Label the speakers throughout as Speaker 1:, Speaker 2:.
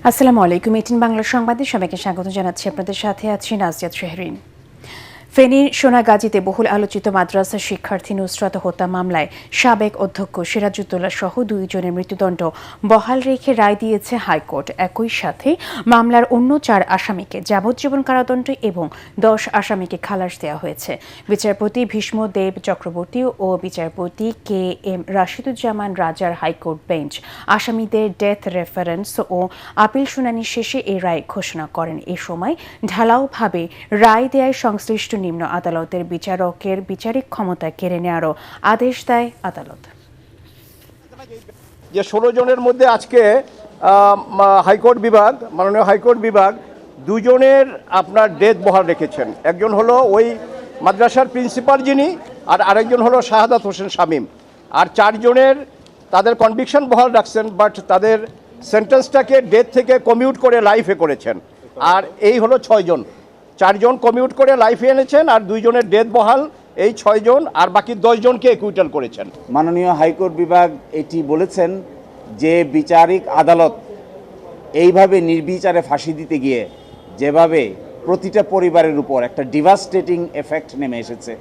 Speaker 1: আসসালামু আলাইকুম। 18 বাংলা সংবাদে সবাইকে স্বাগত জানাচ্ছি। আপনাদের সাথে আছি নাজিয়াত শেহরিন। ফেনীর সোনাগাজীতে বহুল আলোচিত মাদ্রাসা শিক্ষার্থী নুসরাত হত্যা মামলায় সাবেক অধ্যক্ষ সিরাজউদ্দৌলা সহ 2 জনের মৃত্যুদণ্ড বহাল রেখে রায় দিয়েছে হাইকোর্ট। একই সাথে মামলার অন্য 4 আসামিকে যাবজ্জীবন কারাদণ্ড এবং 10 আসামিকে খালাস দেওয়া হয়েছে। বিচারপতি ভীষ্মদেব চক্রবর্তী ও বিচারপতি কে এম রাশিদুজ্জামান রাজার হাইকোর্ট বেঞ্চ আসামিদের ডেথ রেফারেন্স ও আপিল শুনানি শেষে এই রায় ঘোষণা করেন। এ সময় ঢালাওভাবে রায় দেয়ায় সংশ্লিষ্ট নিম্ন আদালতের বিচারকের বিচারিক ক্ষমতা কেড়ে নেওয়ারও আদেশ দেয় আদালত।
Speaker 2: যে 16 জনের মধ্যে আজকে মাননীয় হাইকোর্ট বিভাগ 2 জনের আপনার ডেথ বহাল রেখেছেন। একজন হলো ওই মাদ্রাসার প্রিন্সিপাল যিনি, আর আরেকজন হলো শাহাদাত হোসেন শামীম। আর 4 জনের তাদের কনভিকশন বহাল রাখছেন, বাট তাদের সেন্টেন্সটাকে ডেথ থেকে কমিউট করে লাইফে করেছেন। আর এই হলো 6 জন, 4 জন কমিউট করে লাইফে এনেছেন, আর 2 জনের ডেথ বহাল, এই 6 জন, আর বাকি 10 জনকে একুইটাল করেছেন।
Speaker 3: মাননীয় হাইকোর্ট বিভাগ এটি বলেছেন যে বিচারিক আদালত এইভাবে নির্বিচারে ফাঁসি দিতে গিয়ে যেভাবে প্রতিটা পরিবারের উপর একটা ডিভাস্টেটিং এফেক্ট নেমে এসেছে,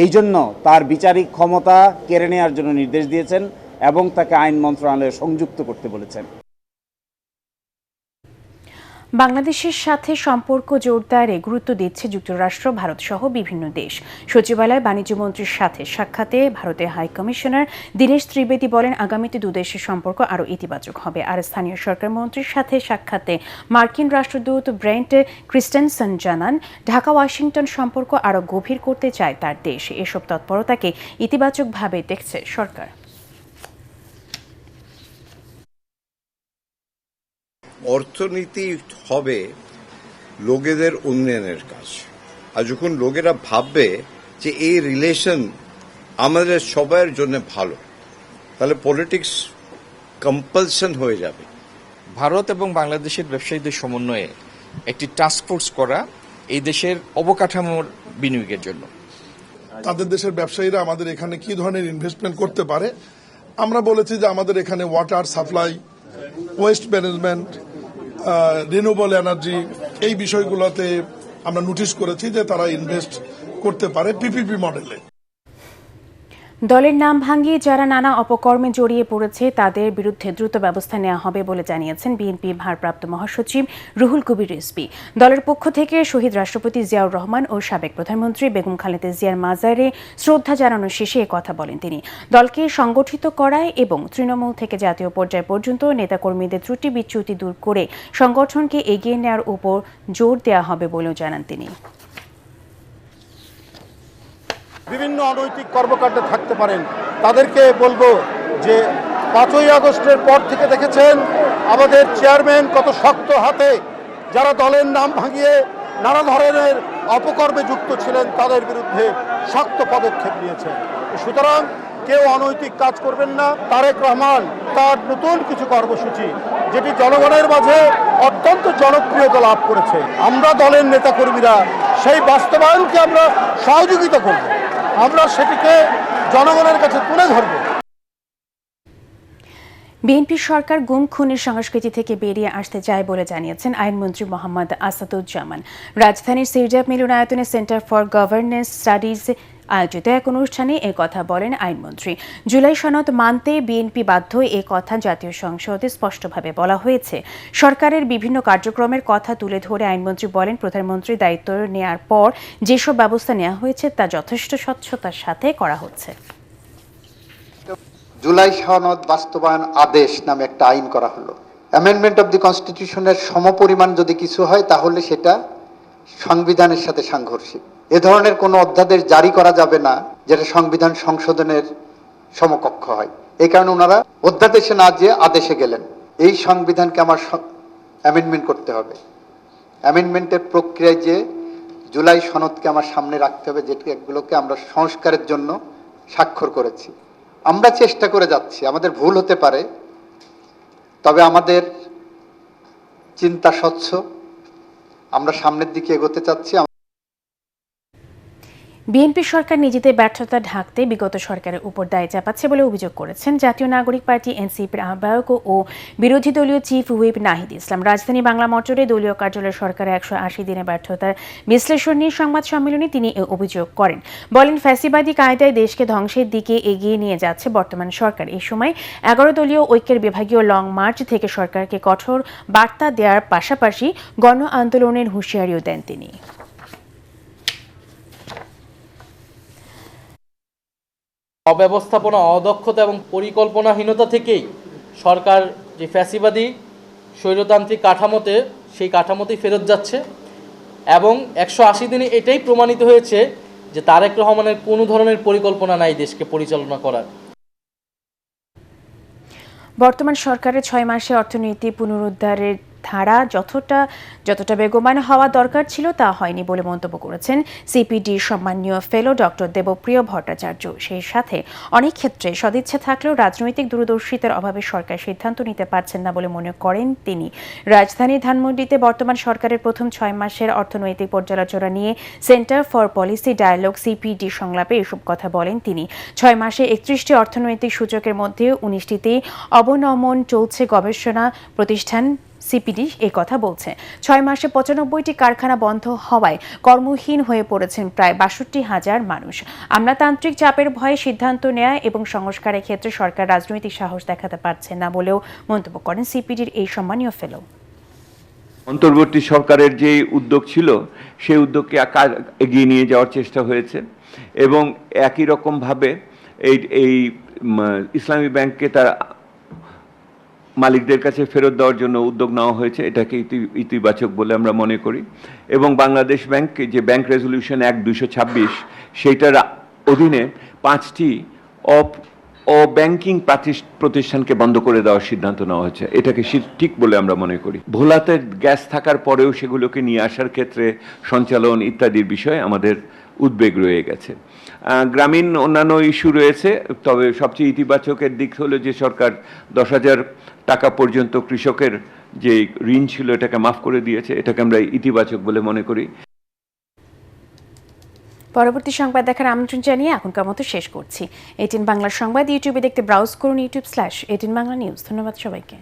Speaker 3: এই জন্য তার বিচারিক ক্ষমতা কেড়ে নেওয়ার জন্য নির্দেশ দিয়েছেন এবং তাকে আইন মন্ত্রণালয়ে সংযুক্ত করতে বলেছেন।
Speaker 1: বাংলাদেশের সাথে সম্পর্ক জোরদারে গুরুত্ব দিচ্ছে যুক্তরাষ্ট্র, ভারত সহ বিভিন্ন দেশ। সচিবালয় বাণিজ্যমন্ত্রীর সাথে সাক্ষাতে ভারতের হাই কমিশনার দীনেশ ত্রিবেদী বলেন, আগামীতে 2 দেশের সম্পর্ক আরও ইতিবাচক হবে। আর স্থানীয় সরকার মন্ত্রীর সাথে সাক্ষাতে মার্কিন রাষ্ট্রদূত ব্রেন্ট ক্রিস্টেনসন জানান, ঢাকা ওয়াশিংটন সম্পর্ক আরও গভীর করতে চায় তার দেশ। এসব তৎপরতাকে ইতিবাচকভাবে দেখছে সরকার।
Speaker 4: অর্থনীতি হবে লোকেদের উন্নয়নের কাজ। আর যখন লোকেরা ভাববে যে এই রিলেশন আমাদের সবার জন্য ভালো, তাহলে পলিটিক্স কম্পালশন হয়ে যাবে।
Speaker 5: ভারত এবং বাংলাদেশের ব্যবসায়ীদের সমন্বয়ে একটি টাস্ক ফোর্স করা এই দেশের অবকাঠামোর বিনিয়োগের জন্য।
Speaker 6: তাদের দেশের ব্যবসায়ীরা আমাদের এখানে কি ধরনের ইনভেস্টমেন্ট করতে পারে, আমরা বলেছি যে আমাদের এখানে water supply, waste management, renewable energy, এই বিষয়গুলোতে আমরা নোটিশ করেছি যে তারা ইনভেস্ট করতে পারে পিপিপি মডেলে।
Speaker 1: দলের নাম ভাঙিয়ে যারা নানা অপকর্মে জড়িয়ে পড়েছে তাদের বিরুদ্ধে দ্রুত ব্যবস্থা নেওয়া হবে বলে জানিয়েছেন বিএনপি ভারপ্রাপ্ত মহাসচিব রুহুল কবির রিজভী। দলের পক্ষ থেকে শহীদ রাষ্ট্রপতি জিয়াউর রহমান ও সাবেক প্রধানমন্ত্রী বেগম খালেদা জিয়ার মাজারে শ্রদ্ধা জানানোর শেষে কথা বলেন তিনি। দলকে সংগঠিত করায় এবং তৃণমূল থেকে জাতীয় পর্যায় পর্যন্ত নেতাকর্মীদের ত্রুটি বিচ্যুতি দূর করে সংগঠনকে এগিয়ে নেওয়ার উপর জোর দেওয়া হবে বলেও জানান তিনি।
Speaker 2: বিভিন্ন অনৈতিক কর্মকাণ্ড থাকতে পারেন, তাদেরকে বলবো যে 5ই আগস্টের পর থেকে দেখেছেন আমাদের চেয়ারম্যান কত শক্ত হাতে যারা দলের নাম ভাঙিয়ে নানা ধরনের অপকর্মে যুক্ত ছিলেন তাদের বিরুদ্ধে শক্ত পদক্ষেপ নিয়েছেন। সুতরাং কেউ অনৈতিক কাজ করবেন না। তারেক রহমান তার নতুন কিছু কর্মসূচি, যেটি জনগণের মাঝে অত্যন্ত জনপ্রিয়তা লাভ করেছে, আমরা দলের নেতাকর্মীরা সেই বাস্তবায়নকে আমরা সহযোগিতা করব, আমরা সেটিকে জনগণের কাছে তুলে ধরব।
Speaker 1: বিএনপি সরকার গুম খুনের সংস্কৃতি থেকে বেরিয়ে আসতে চায় বলে জানিয়েছেন আইনমন্ত্রী মোহাম্মদ আসাদুজ্জামান। রাজধানীর সিরজাপ মিলনায়তনে সেন্টার ফর গভর্নেন্স স্টাডিজ আয়োজিত এক অনুষ্ঠানে এ কথা বলেন আইনমন্ত্রী। জুলাই সনদ মানতে বিএনপি বাধ্য, এ কথা জাতীয় সংসদে স্পষ্টভাবে বলা হয়েছে। সরকারের বিভিন্ন কার্যক্রমের কথা তুলে ধরে আইনমন্ত্রী বলেন, প্রধানমন্ত্রী দায়িত্ব নেওয়ার পর যেসব ব্যবস্থা নেওয়া হয়েছে তা যথেষ্ট স্বচ্ছতার সাথে করা হচ্ছে।
Speaker 7: জুলাই সনদ বাস্তবায়ন আদেশ নামে একটা আইন করা হলো। অ্যামেন্ডমেন্ট অব দি কনস্টিটিউশনের সমপরিমাণ যদি কিছু হয় তাহলে সেটা সংবিধানের সাথে সাংঘর্ষিক। এ ধরনের কোনো অধ্যাদেশ জারি করা যাবে না যেটা সংবিধান সংশোধনের সমকক্ষ হয়। এই কারণে ওনারা অধ্যাদেশে না যেয়ে আদেশে গেলেন। এই সংবিধানকে আমার অ্যামেন্ডমেন্ট করতে হবে। অ্যামেন্ডমেন্টের প্রক্রিয়ায় যে জুলাই সনদকে আমার সামনে রাখতে হবে, যেগুলোকে আমরা সংস্কারের জন্য স্বাক্ষর করেছি। আমরা চেষ্টা করে যাচ্ছি, আমাদের ভুল হতে পারে, তবে আমাদের চিন্তা স্বচ্ছ, আমরা সামনের দিকে এগোতে চাচ্ছি।
Speaker 1: বিএনপি সরকার নিজেদের ব্যর্থতা ঢাকতে বিগত সরকারের উপর দায় চাপাচ্ছে বলে অভিযোগ করেছেন জাতীয় নাগরিক পার্টি এনসিপির আহ্বায়ক ও বিরোধী দলীয় চিফ হুইপ নাহিদ ইসলাম। রাজধানী বাংলা মোটরে দলীয় কার্যালয়ে সরকারের 180 দিনের ব্যর্থতার বিশ্লেষণ নিয়ে সংবাদ সম্মেলনে তিনি এ অভিযোগ করেন। বলেন, ফ্যাসিবাদী কায়দায় দেশকে ধ্বংসের দিকে এগিয়ে নিয়ে যাচ্ছে বর্তমান সরকার। এই সময় 11 দলীয় ঐক্যের বিভাগীয় লং মার্চ থেকে সরকারকে কঠোর বার্তা দেওয়ার পাশাপাশি গণ আন্দোলনের হুঁশিয়ারিও দেন তিনি।
Speaker 8: অব্যবস্থাপনা, অদক্ষতা এবং পরিকল্পনাহীনতা থেকেই সরকার যে ফ্যাসিবাদী স্বৈরতান্ত্রিক কাঠামোতে সেই কাঠামোতেই ফেরত যাচ্ছে এবং 180 দিনে এটাই প্রমাণিত হয়েছে যে তারেক রহমানের কোনো ধরনের পরিকল্পনা নাই দেশকে পরিচালনা করার।
Speaker 1: বর্তমান সরকারের 6 মাসে অর্থনীতি পুনরুদ্ধারের ধারা যতটা বেগবান হওয়া দরকার ছিল তা হয়নি বলে মন্তব্য করেছেন সিপিডি সম্মানীয় ফেলো ডক্টর দেবপ্রিয় ভট্টাচার্য। সেই সাথে অনেক ক্ষেত্রে সদিচ্ছা থাকলেও রাজনৈতিক দূরদর্শিতার অভাবে সরকার সিদ্ধান্ত নিতে পারছেন না বলে মনে করেন তিনি। রাজধানীর ধানমন্ডিতে বর্তমান সরকারের প্রথম 6 মাসের অর্থনৈতিক পর্যালোচনা নিয়ে Centre for Policy Dialogue CPD সংলাপে এসব কথা বলেন তিনি। 6 মাসে 31টি অর্থনৈতিক সূচকের মধ্যে 19টিতেই অবনমন চলছে। গবেষণা প্রতিষ্ঠান সিপিডি এই কথা বলছে। 6 মাসে 95টি কারখানা বন্ধ হওয়ায় কর্মহীন হয়ে পড়েছেন প্রায় 62,000 মানুষ। আমলাতান্ত্রিক চাপের ভয়ে সিদ্ধান্ত নেয়া এবং সংস্কারের ক্ষেত্রে সরকার রাজনৈতিক সাহস দেখাতে পারছে না বলেও মন্তব্য করেন সিপিডির এই সম্মানীয় ফেলো।
Speaker 9: অন্তর্বর্তী সরকারের যে উদ্যোগ ছিল সেই উদ্যোগকে এগিয়ে নিয়ে যাওয়ার চেষ্টা হয়েছে এবং একই রকমভাবে এই ইসলামী ব্যাংককে তার মালিকদের কাছে ফেরত দেওয়ার জন্য উদ্যোগ নেওয়া হয়েছে। এটাকে ইতিবাচক বলে আমরা মনে করি এবং বাংলাদেশ ব্যাংক যে ব্যাংক রেজলিউশন অ্যাক্ট 226 সেইটার অধীনে 5টি ব্যাংকিং প্রতিষ্ঠানকে বন্ধ করে দেওয়ার সিদ্ধান্ত নেওয়া হয়েছে। এটাকে ঠিক বলে আমরা মনে করি। ভোলাতে গ্যাস থাকার পরেও সেগুলোকে নিয়ে আসার ক্ষেত্রে সঞ্চালন ইত্যাদির বিষয়ে আমাদের উদ্বেগ রয়ে গেছে। গ্রামীণ অন্যান্য ইস্যু রয়েছে, তবে সবচেয়ে ইতিবাচকের দিক হলো যে সরকার 10,000 টাকা পর্যন্ত কৃষকের যে ঋণ ছিল এটাকে মাফ করে দিয়েছে। এটাকে আমরা ইতিবাচক বলে মনে করি।
Speaker 1: পরবর্তী সংবাদ দেখার আমন্ত্রণ জানিয়ে এখনকার মতো শেষ করছি। 18 বাংলা সংবাদ ইউটিউবে দেখতে ব্রাউজ করুন youtube/18 বাংলা নিউজ। ধন্যবাদ সবাইকে।